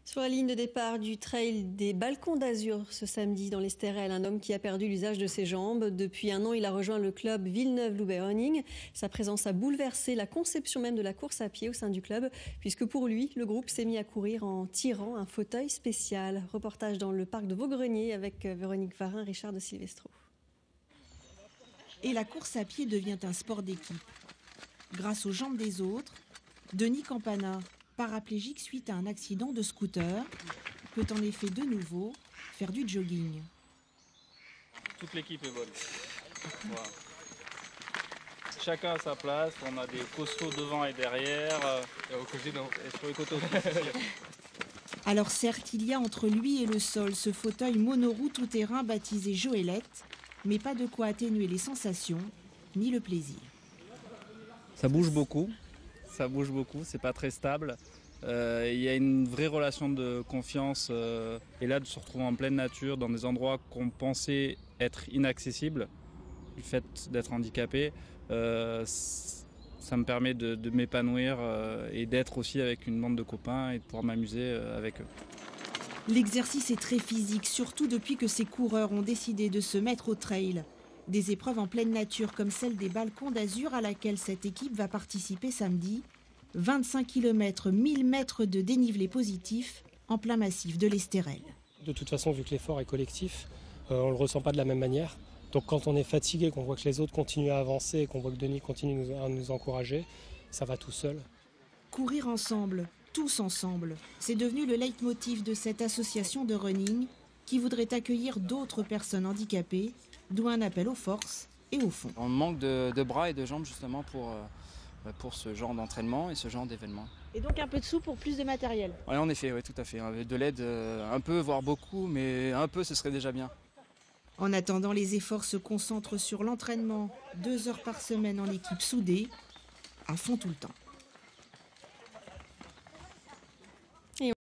Sur la ligne de départ du trail des Balcons d'Azur ce samedi dans l'Estérel, un homme qui a perdu l'usage de ses jambes. Depuis un an, il a rejoint le club Villeneuve-Loubet Running. Sa présence a bouleversé la conception même de la course à pied au sein du club, puisque pour lui, le groupe s'est mis à courir en tirant un fauteuil spécial. Reportage dans le parc de Vaugreney avec Véronique Varin, Richard de Silvestro. Et la course à pied devient un sport d'équipe. Grâce aux jambes des autres, Denis Campana, paraplégique suite à un accident de scooter, peut en effet de nouveau faire du jogging. Toute l'équipe est bonne. Voilà. Chacun à sa place, on a des costauds devant et derrière, et sur les côtés aussi. Alors certes, il y a entre lui et le sol ce fauteuil monoroue tout-terrain baptisé Joëlette, mais pas de quoi atténuer les sensations ni le plaisir. Ça bouge beaucoup, c'est pas très stable. Il y a une vraie relation de confiance et là de se retrouver en pleine nature dans des endroits qu'on pensait être inaccessibles du fait d'être handicapé, ça me permet de m'épanouir et d'être aussi avec une bande de copains et de pouvoir m'amuser avec eux. L'exercice est très physique, surtout depuis que ces coureurs ont décidé de se mettre au trail. Des épreuves en pleine nature comme celle des Balcons d'Azur à laquelle cette équipe va participer samedi. 25 km, 1000 mètres de dénivelé positif en plein massif de l'Estérel. De toute façon, vu que l'effort est collectif, on ne le ressent pas de la même manière. Donc quand on est fatigué, qu'on voit que les autres continuent à avancer et qu'on voit que Denis continue à nous encourager, ça va tout seul. Courir ensemble, tous ensemble, c'est devenu le leitmotiv de cette association de running qui voudrait accueillir d'autres personnes handicapées, d'où un appel aux forces et au fond. On manque de bras et de jambes justement pour ce genre d'entraînement et ce genre d'événement. Et donc un peu de sous pour plus de matériel. Oui, en effet, oui, tout à fait. De l'aide un peu, voire beaucoup, mais un peu, ce serait déjà bien. En attendant, les efforts se concentrent sur l'entraînement, 2 heures par semaine en équipe soudée, à fond tout le temps.